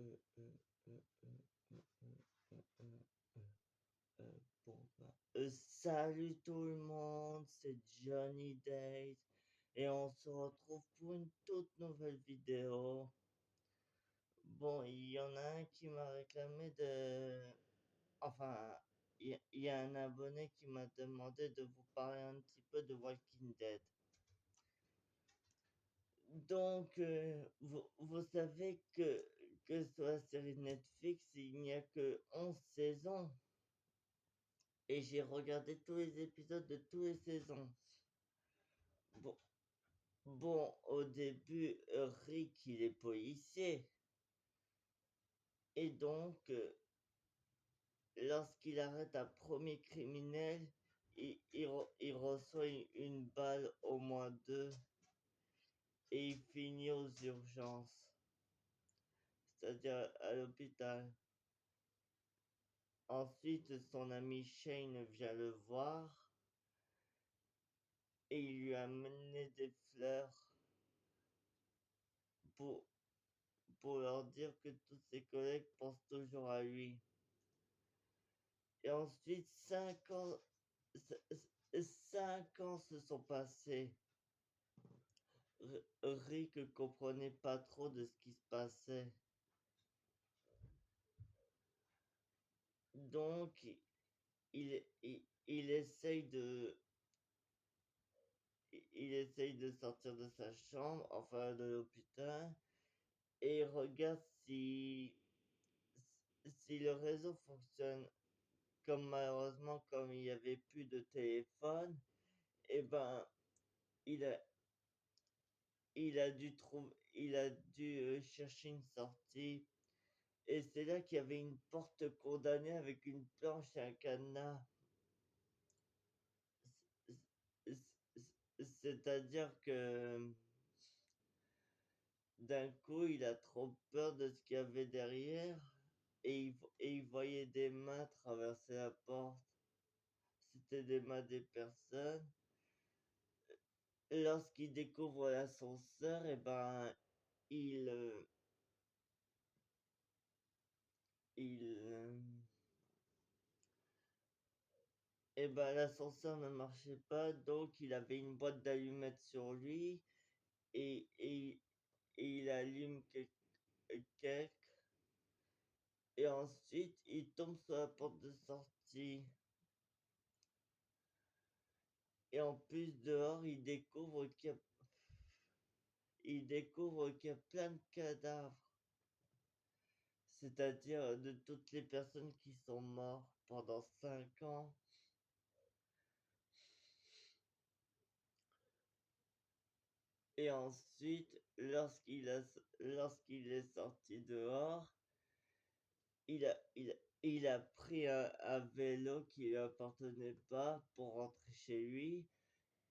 euh, euh, euh, euh, euh, euh, bon, bah, salut tout le monde, c'est Johnny Days et on se retrouve pour une toute nouvelle vidéo. Bon, il y en a un qui m'a réclamé de... Enfin, il y a un abonné qui m'a demandé de vous parler un petit peu de Walking Dead. Donc, vous savez que sur la série Netflix, il n'y a que 11 saisons. Et j'ai regardé tous les épisodes de toutes les saisons. Bon, bon, au début, Rick, il est policier. Et donc, lorsqu'il arrête un premier criminel, il reçoit une balle, au moins deux, et il finit aux urgences, c'est-à-dire à l'hôpital. Ensuite, son ami Shane vient le voir et il lui a amené des fleurs pour, pour leur dire que tous ses collègues pensent toujours à lui. Et ensuite, 5 ans se sont passés. Rick comprenait pas trop de ce qui se passait. Donc, il essaye de sortir de sa chambre, enfin de l'hôpital, et il regarde si le réseau fonctionne. Comme malheureusement, comme il n'y avait plus de téléphone, et ben, il a, il a dû chercher une sortie. Et c'est là qu'il y avait une porte condamnée avec une planche et un cadenas. C'est-à-dire que d'un coup, il a trop peur de ce qu'il y avait derrière et il voyait des mains traverser la porte. C'était des mains des personnes. Lorsqu'il découvre l'ascenseur, et ben, il, euh, il, euh, et ben, l'ascenseur ne marchait pas, donc il avait une boîte d'allumettes sur lui et, et, et il allume quelques, et ensuite il tombe sur la porte de sortie. Et en plus, dehors, il découvre qu'il y a plein de cadavres, c'est-à-dire de toutes les personnes qui sont mortes pendant 5 ans. Et ensuite, lorsqu'il est sorti dehors, il a pris un vélo qui lui appartenait pas pour rentrer chez lui.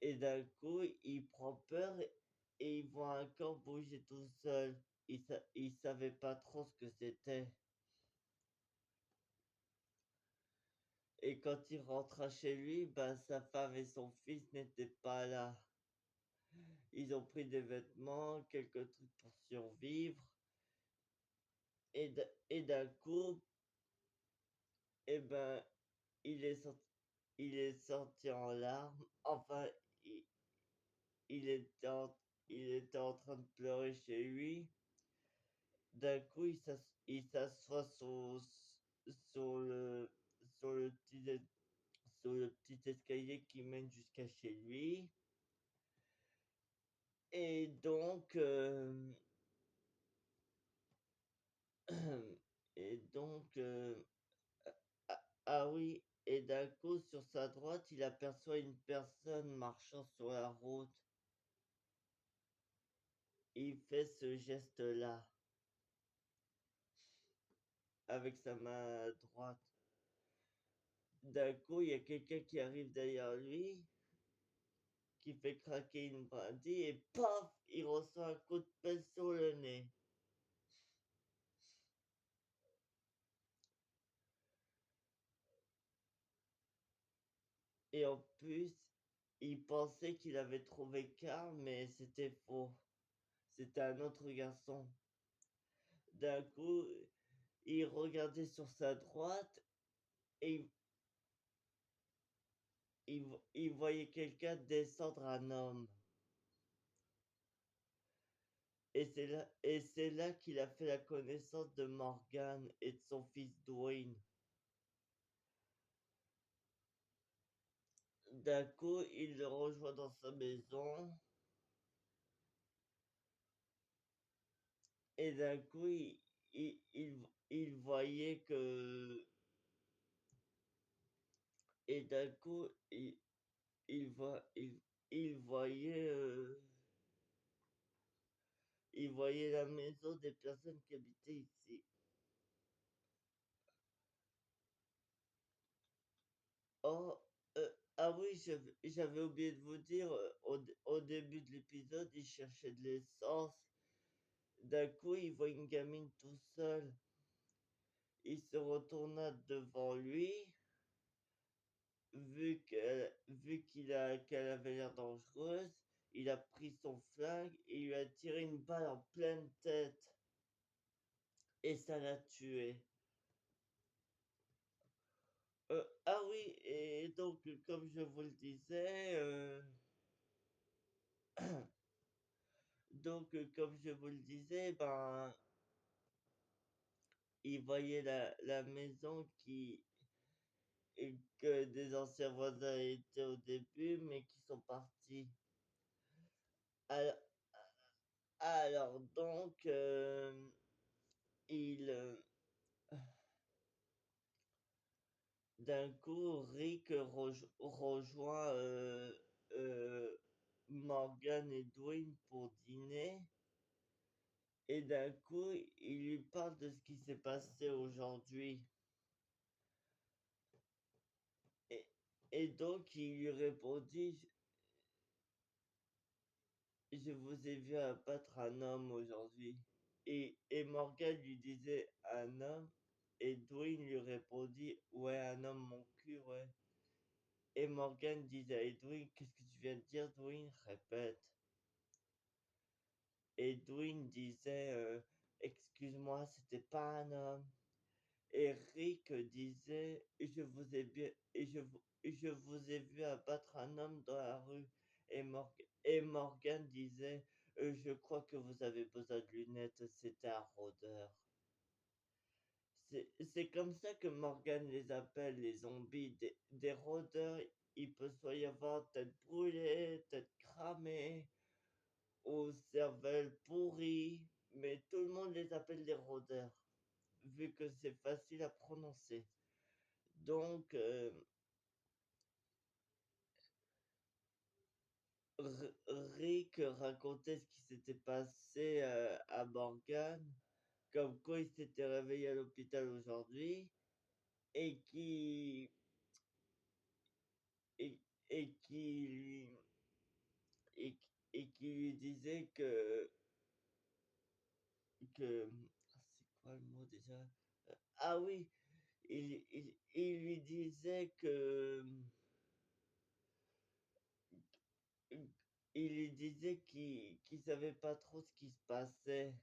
Et d'un coup, il prend peur et il voit un corps bouger tout seul. Il savait pas trop ce que c'était. Et quand il rentra chez lui, ben, sa femme et son fils n'étaient pas là. Ils ont pris des vêtements, quelques trucs pour survivre. Et d'un coup, eh ben, il est sorti, il est sorti en larmes. Enfin, il, il était il était en train de pleurer chez lui. D'un coup, il s'assoit sur le, sur le petit, sur le petit escalier qui mène jusqu'à chez lui. Et donc, et donc, ah oui, et d'un coup, sur sa droite, il aperçoit une personne marchant sur la route. Il fait ce geste-là avec sa main droite. D'un coup, il y a quelqu'un qui arrive derrière lui, qui fait craquer une brindille et paf, il reçoit un coup de pelle sur le nez. Et en plus, il pensait qu'il avait trouvé Karl, mais c'était faux. C'était un autre garçon. d'un coup, il regardait sur sa droite et il voyait quelqu'un descendre un homme. Et c'est là qu'il a fait la connaissance de Morgan et de son fils Dwayne. D'un coup, il le rejoint dans sa maison. Et d'un coup, il voyait que... Et d'un coup, il, voit, il voyait... il voyait la maison des personnes qui habitaient ici. Oh, ah oui, j'avais oublié de vous dire, au début de l'épisode, il cherchait de l'essence. D'un coup, il voit une gamine tout seul. Il se retourna devant lui, qu'elle avait l'air dangereuse. Il a pris son flingue et lui a tiré une balle en pleine tête. Et ça l'a tué. Ah oui, et donc, comme je vous le disais, comme je vous le disais, ben, il voyait la maison que des anciens voisins étaient au début, mais qui sont partis. Alors, alors donc, il, d'un coup, Rick rejoint Morgan et Dwayne pour dîner. Et d'un coup, il lui parle de ce qui s'est passé aujourd'hui. Et, et donc, il lui répondit, je vous ai vu abattre un homme aujourd'hui. Et Morgan lui disait un homme. Et Dwayne lui répondit, ouais, un homme, mon cul, ouais. Et Morgan disait à Edwin, qu'est-ce que tu viens de dire, Dwayne? Répète. Et Dwayne disait, excuse-moi, c'était pas un homme. Et Rick disait, je vous ai vu abattre un homme dans la rue. Et Morgan disait, je crois que vous avez besoin de lunettes, c'était un rôdeur. C'est comme ça que Morgan les appelle, les zombies, des rôdeurs. Il peut soit y avoir tête brûlée, tête cramée, ou cervelle pourrie, mais tout le monde les appelle des rôdeurs, vu que c'est facile à prononcer. Donc, Rick racontait ce qui s'était passé à Morgan, comme quoi il s'était réveillé à l'hôpital aujourd'hui, et qui et, et qui et, et qui lui disait c'est quoi le mot déjà? Ah oui, il lui disait que il lui disait qu'il savait pas trop ce qui se passait.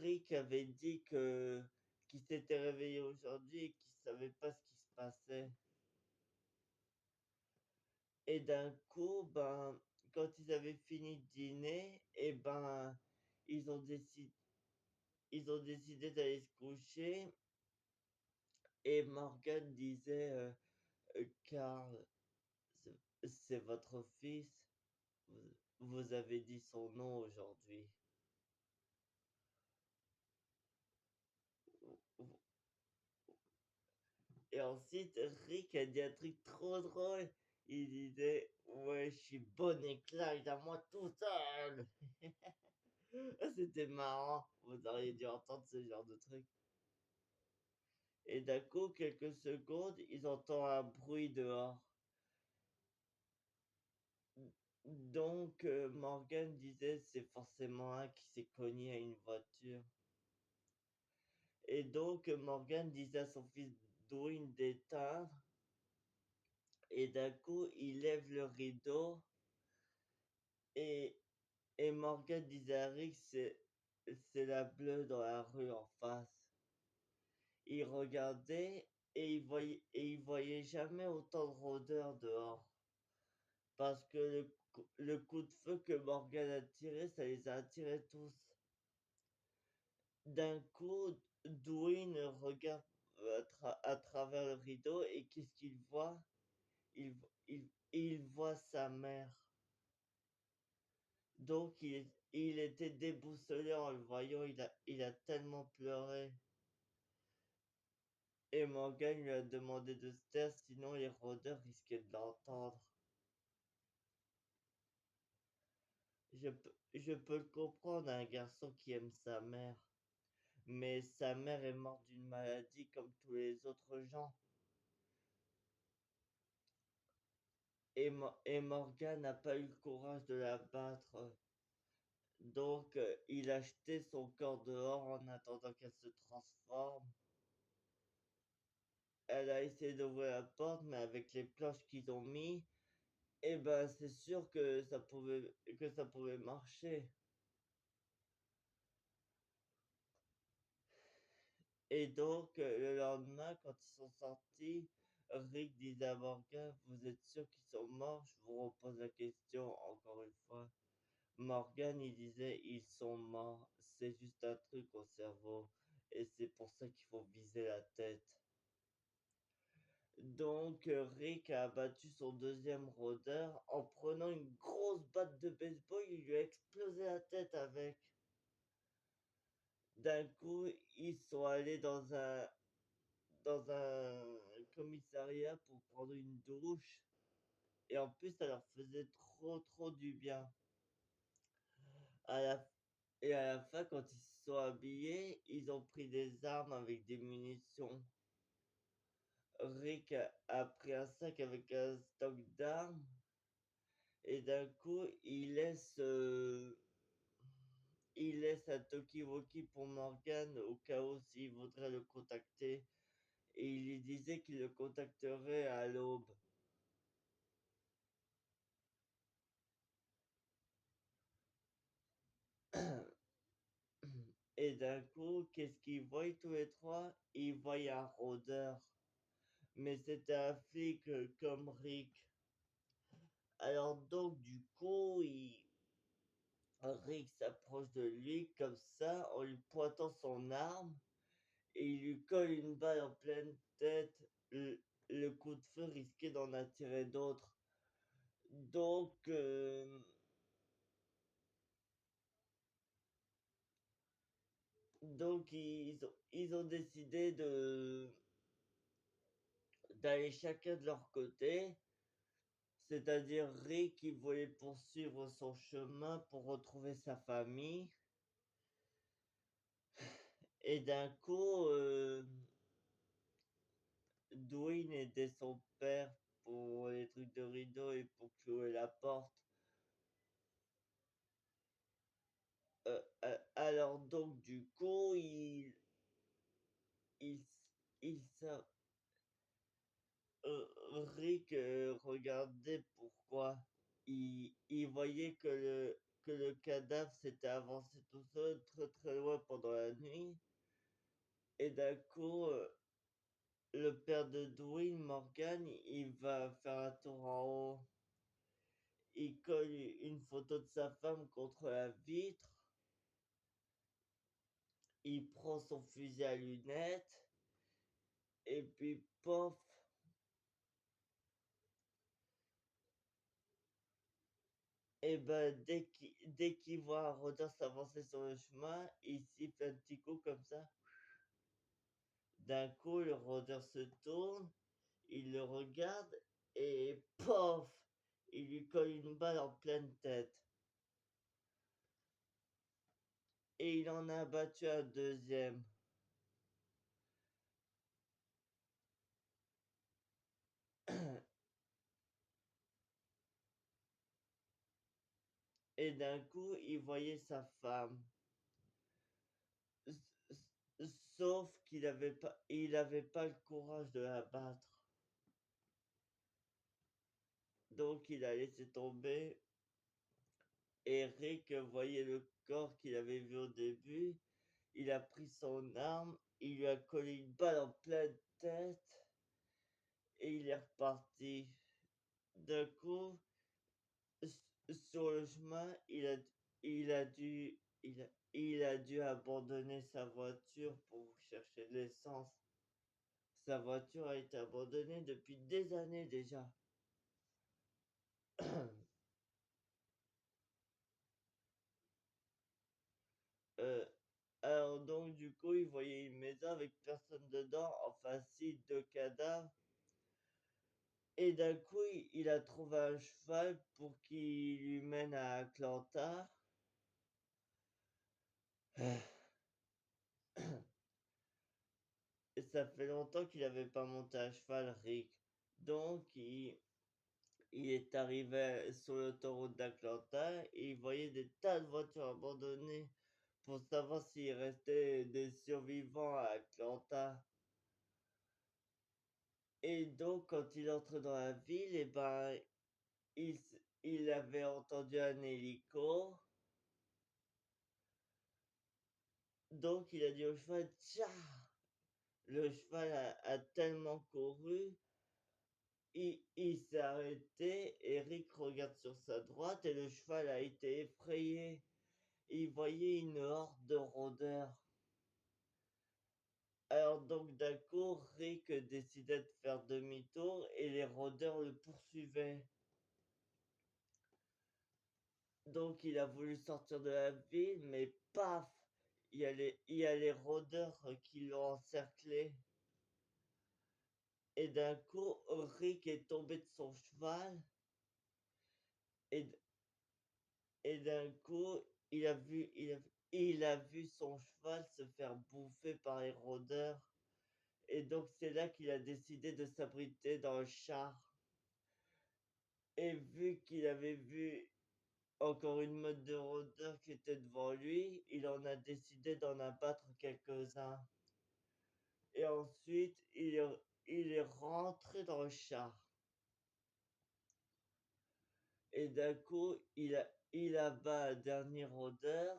Rick avait dit que qu'il s'était réveillé aujourd'hui et qu'il savait pas ce qui se passait. Et d'un coup, ben, quand ils avaient fini de dîner, et ben, ils ont décidé, ils ont décidé d'aller se coucher. Et Morgan disait, Carl, c'est votre fils. Vous avez dit son nom aujourd'hui. Et ensuite, Rick a dit un truc trop drôle. Il disait, ouais, je suis bon et claque à moi tout seul. C'était marrant. Vous auriez dû entendre ce genre de truc. Et d'un coup, quelques secondes, ils entendent un bruit dehors. Donc, Morgan disait, c'est forcément un qui s'est cogné à une voiture. Et donc, Morgan disait à son fils Dwayne d'éteindre. Et d'un coup, il lève le rideau. Et Et Morgan disait à Rick, c'est la bleue dans la rue en face. Il regardait et il voyait jamais autant de rôdeurs dehors. Parce que le coup de feu que Morgan a tiré, ça les a attirés tous. D'un coup, Dwayne regarde à travers le rideau et qu'est-ce qu'il voit? Il voit sa mère. Donc il était déboussolé en le voyant, il a tellement pleuré. Et Morgan lui a demandé de se taire, sinon les rôdeurs risquaient de l'entendre. Je peux le comprendre, un garçon qui aime sa mère. Mais sa mère est morte d'une maladie comme tous les autres gens. Et Morgan n'a pas eu le courage de la battre. Donc il a jeté son corps dehors en attendant qu'elle se transforme. Elle a essayé d'ouvrir la porte, mais avec les planches qu'ils ont mis, eh ben c'est sûr que ça pouvait marcher. Et donc le lendemain, quand ils sont sortis, Rick disait à Morgan, vous êtes sûr qu'ils sont morts? Je vous repose la question encore une fois. Morgan, il disait, ils sont morts, c'est juste un truc au cerveau, et c'est pour ça qu'il faut viser la tête. Donc, Rick a abattu son deuxième rôdeur en prenant une grosse batte de baseball, il lui a explosé la tête avec. D'un coup, ils sont allés dans un commissariat pour prendre une douche, et en plus, ça leur faisait trop du bien. À la Et à la fin, quand ils se sont habillés, ils ont pris des armes avec des munitions. Rick a pris un sac avec un stock d'armes et d'un coup, il laisse un talkie-walkie pour Morgan au cas où s'il voudrait le contacter et il lui disait qu'il le contacterait à l'aube. Et d'un coup, qu'est-ce qu'ils voient tous les trois? Ils voient un rôdeur. Mais c'était un flic comme Rick. Alors donc du coup, Rick s'approche de lui comme ça en lui pointant son arme et il lui colle une balle en pleine tête. Le coup de feu risquait d'en attirer d'autres. Donc, donc ils ont décidé d'aller chacun de leur côté. C'est-à-dire Rick qui voulait poursuivre son chemin pour retrouver sa famille. Et d'un coup, Dwayne aidait son père pour les trucs de rideau et pour clouer la porte. Alors donc du coup, il, il s'a- Rick regardait pourquoi. Il voyait que le cadavre s'était avancé tout seul très loin pendant la nuit. Et d'un coup, le père de Dwayne, Morgan, il va faire un tour en haut. Il colle une photo de sa femme contre la vitre. Il prend son fusil à lunettes. Et puis, pof. Et ben, dès qu'il voit un rôdeur s'avancer sur le chemin, il siffle un petit coup comme ça. D'un coup, le rôdeur se tourne, il le regarde et pof, il lui colle une balle en pleine tête. Et il en a abattu un deuxième. Et d'un coup, il voyait sa femme. Sauf il avait pas le courage de la battre. Donc il a laissé tomber et Rick voyait le corps qu'il avait vu au début. Il a pris son arme, il lui a collé une balle en pleine tête et il est reparti. D'un coup, sur le chemin, il a dû abandonner sa voiture pour chercher de l'essence. Sa voiture a été abandonnée depuis des années déjà. Euh, alors donc du coup, il voyait une maison avec personne dedans, enfin si, deux cadavres. Et d'un coup, il a trouvé un cheval pour qu'il lui mène à Atlanta. Et ça fait longtemps qu'il n'avait pas monté à cheval, Rick. Donc, il est arrivé sur l'autoroute d'Atlanta et il voyait des tas de voitures abandonnées pour savoir s'il restait des survivants à Atlanta. Et donc, quand il entre dans la ville, et ben, il, il avait entendu un hélico. Donc, il a dit au cheval, tiens, le cheval a tellement couru, il s'est arrêté. Eric regarde sur sa droite et le cheval a été effrayé. Il voyait une horde de rôdeurs. Alors donc d'un coup, Rick décidait de faire demi-tour et les rôdeurs le poursuivaient. Donc il a voulu sortir de la ville, mais paf, il y a les rôdeurs qui l'ont encerclé. Et d'un coup, Rick est tombé de son cheval et, et d'un coup, il a vu son cheval se faire bouffer par les rôdeurs. Et donc c'est là qu'il a décidé de s'abriter dans le char. Et vu qu'il avait vu encore une meute de rôdeurs qui était devant lui, il en a décidé d'en abattre quelques-uns. Et ensuite, il est rentré dans le char. Et d'un coup, il abat un dernier rôdeur.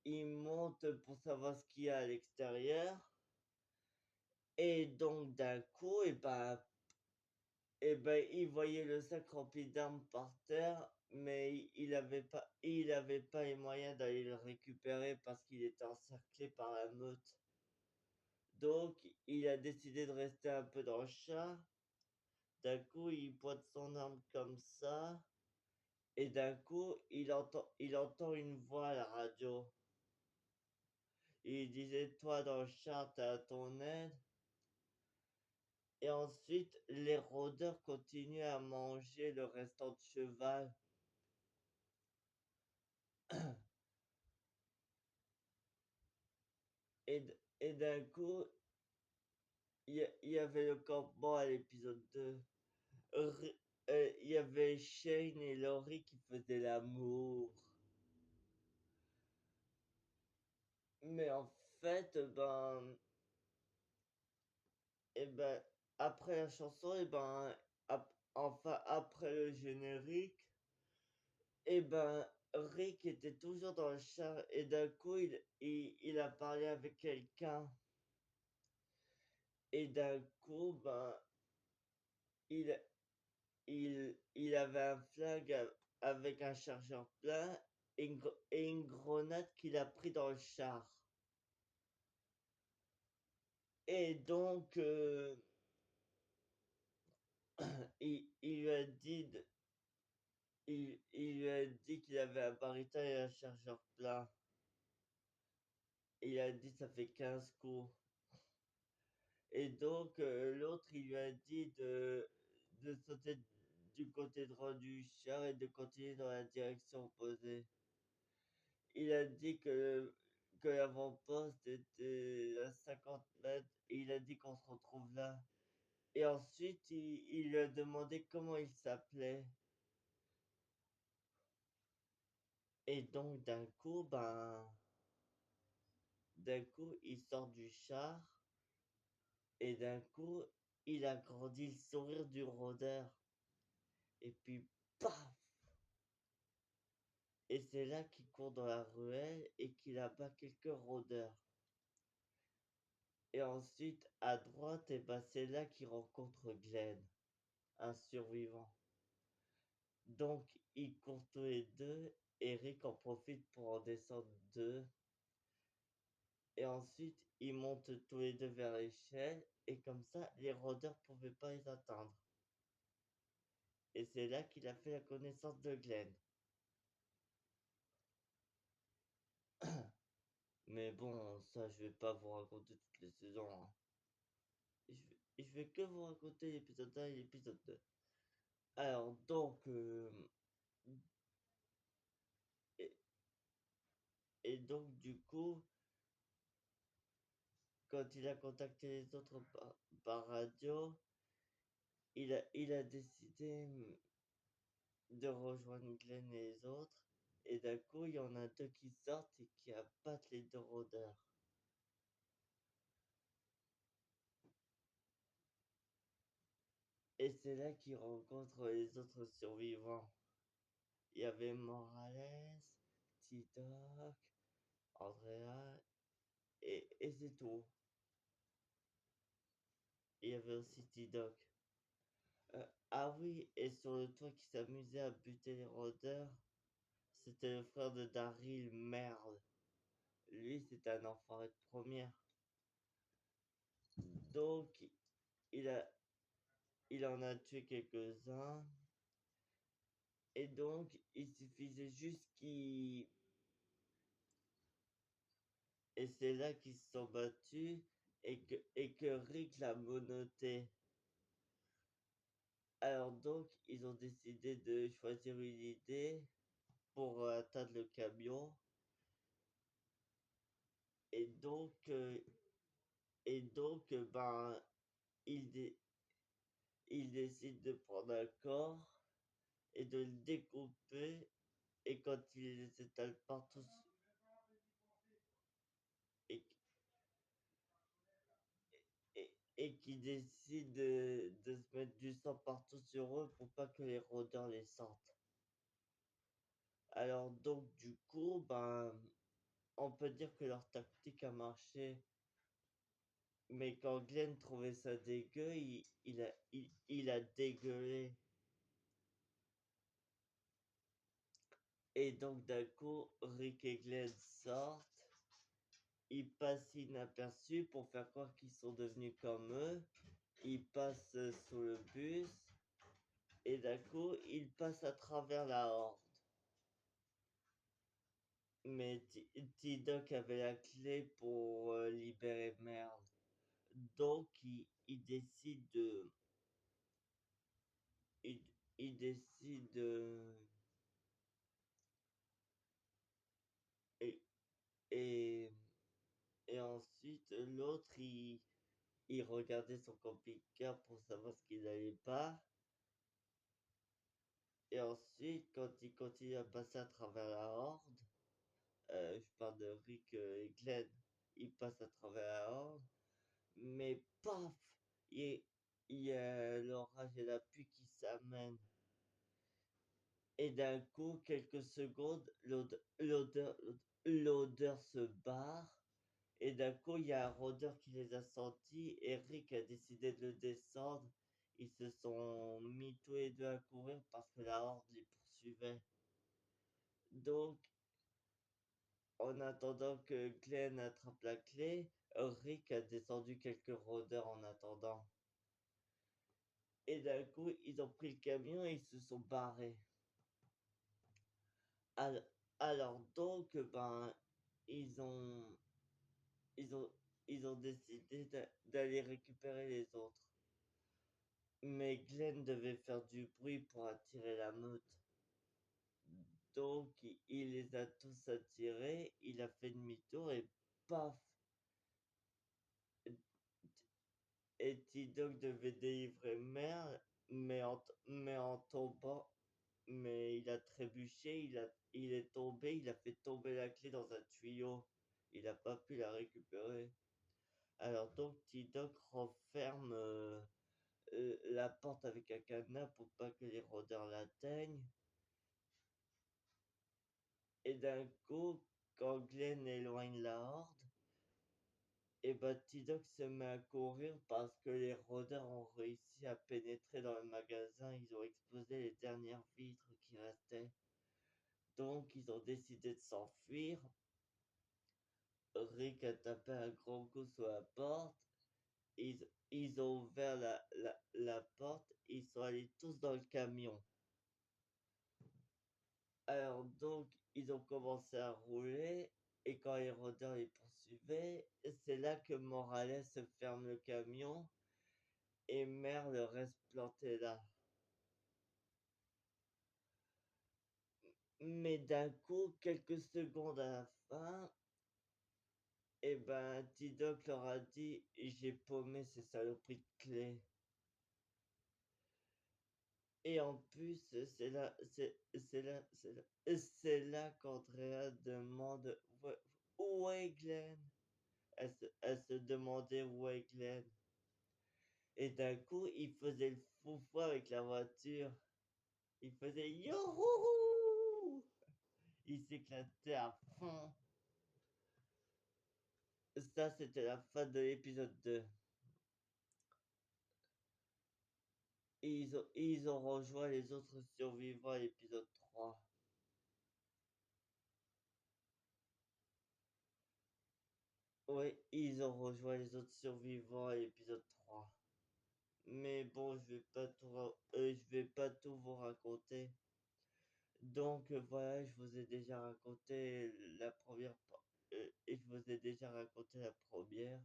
Il monte pour savoir ce qu'il y a à l'extérieur. Et donc, d'un coup, il voyait le sac rempli d'armes par terre, mais il avait pas les moyens d'aller le récupérer parce qu'il était encerclé par la meute. Donc, il a décidé de rester un peu dans le char. D'un coup, il pointe son arme comme ça. Et d'un coup, il entend une voix à la radio. Il disait, toi dans le char, t'es à ton aide. Et ensuite, les rôdeurs continuent à manger le restant de cheval. Et d'un coup, il y avait le campement à l'épisode 2. Il y avait Shane et Laurie qui faisaient l'amour. Mais en fait, et ben, après la chanson, enfin, après le générique, et ben, Rick était toujours dans le char et d'un coup, il a parlé avec quelqu'un. Et d'un coup, il, il avait un flingue avec un chargeur plein et une grenade qu'il a pris dans le char. Et donc, il lui a dit, il lui a dit qu'il avait un baryton et un chargeur plein. Il a dit ça fait 15 coups. Et donc, l'autre, il lui a dit de sauter du côté droit du char et de continuer dans la direction opposée. Il a dit que l'avant-poste était à 50 mètres et il a dit qu'on se retrouve là. Et ensuite, il lui a demandé comment il s'appelait. Et donc, d'un coup, il sort du char et d'un coup, il a grandi le sourire du rôdeur. Et puis, paf! Et c'est là qu'il court dans la ruelle et qu'il abat quelques rôdeurs. Et ensuite, à droite, et ben c'est là qu'il rencontre Glenn, un survivant. Donc, ils courent tous les deux. Et Rick en profite pour en descendre deux. Et ensuite, ils montent tous les deux vers l'échelle. Et comme ça, les rôdeurs ne pouvaient pas les atteindre. Et c'est là qu'il a fait la connaissance de Glenn. Mais bon, ça, je vais pas vous raconter toutes les saisons, hein. Je vais que vous raconter l'épisode 1 et l'épisode 2. Alors, donc, et, et donc, du coup, quand il a contacté les autres par radio, il a décidé de rejoindre Glenn et les autres. Et d'un coup, il y en a deux qui sortent et qui abattent les deux rôdeurs. Et c'est là qu'il rencontre les autres survivants. Il y avait Morales, T-Doc, Andrea, et c'est tout. Il y avait aussi T-Doc. Ah oui, et sur le toit qui s'amusait à buter les rôdeurs, c'était le frère de Daryl, Merle. Lui, c'était un enfoiré de première. Donc, il, a, il en a tué quelques-uns. Et donc, il suffisait juste qu'il... Et c'est là qu'ils se sont battus et que Rick l'a menotté. Alors donc, ils ont décidé de choisir une idée pour atteindre le camion. Et donc, ben, ils, dé- ils décident de prendre un corps et de le découper. Et quand ils les étalent partout, et, et qui décident de se mettre du sang partout sur eux pour pas que les rôdeurs les sentent. Alors donc du coup, ben, on peut dire que leur tactique a marché, mais quand Glenn trouvait ça dégueu, il a dégueulé. Et donc d'un coup, Rick et Glenn sortent, ils passent inaperçus pour faire croire qu'ils sont devenus comme eux, ils passent sous le bus, et d'un coup, ils passent à travers la horde. Mais T-Doc avait la clé pour libérer Merle. Donc, il décide de. Il, il décide de. Et, et, et ensuite, l'autre, il regardait son camping-car pour savoir ce qui n'allait pas. Et ensuite, quand il continue à passer à travers la horde, je parle de Rick et Glenn, il passe à travers la horde, mais paf, il, il y a l'orage et la pluie qui s'amènent. Et d'un coup, quelques secondes, l'odeur se barre. Et d'un coup, il y a un rôdeur qui les a sentis. Et Rick a décidé de le descendre. Ils se sont mis tous les deux à courir parce que la horde les poursuivait. Donc, en attendant que Glenn attrape la clé, Rick a descendu quelques rôdeurs en attendant. Et d'un coup, ils ont pris le camion et ils se sont barrés. Alors, alors donc, ben, ils ont, ils ont, ils ont décidé d'aller récupérer les autres. Mais Glenn devait faire du bruit pour attirer la meute. Donc, il les a tous attirés, il a fait demi-tour et paf! Et T-Dog devait délivrer Merle, mais en tombant, mais il a trébuché, il est tombé, il a fait tomber la clé dans un tuyau. Il n'a pas pu la récupérer. Alors donc T-Dog referme la porte avec un cadenas pour pas que les rôdeurs l'atteignent. Et d'un coup, quand Glenn éloigne la horde, et bah T-Dog se met à courir parce que les rôdeurs ont réussi à pénétrer dans le magasin, ils ont explosé les dernières vitres qui restaient. Donc ils ont décidé de s'enfuir. Rick a tapé un gros coup sur la porte. Ils ont ouvert la porte. Ils sont allés tous dans le camion. Alors donc, ils ont commencé à rouler. Et quand les rôdeurs les poursuivaient, c'est là que Morales ferme le camion et Merle reste planté là. Mais d'un coup, quelques secondes à la fin, et ben, T-Dog leur a dit j'ai paumé ces saloperies de clés. Et en plus, c'est là qu'Andrea demande où est Glenn? Elle se demandait où est Glenn. Et d'un coup, il faisait le foufou avec la voiture. Il faisait youhou! Il s'éclatait à fond. Ça, c'était la fin de l'épisode 2. Et ils ont rejoint les autres survivants à l'épisode 3. Oui, ils ont rejoint les autres survivants à l'épisode 3. Mais bon, je vais pas tout vous raconter. Donc voilà, je vous ai déjà raconté et je vous ai déjà raconté la première.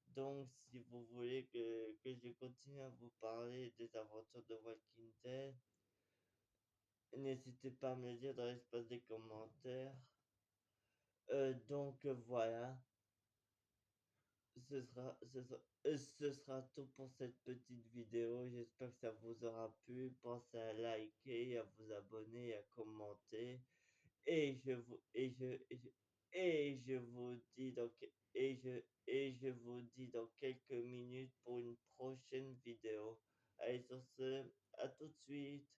Donc si vous voulez que je continue à vous parler des aventures de Walking Dead, n'hésitez pas à me le dire dans l'espace des commentaires. Donc voilà, ce sera tout pour cette petite vidéo. J'espère que ça vous aura plu. Pensez à liker, à vous abonner, à commenter. Et je vous, et je vous dis et je vous dis dans quelques minutes pour une prochaine vidéo. Allez, sur ce, à tout de suite.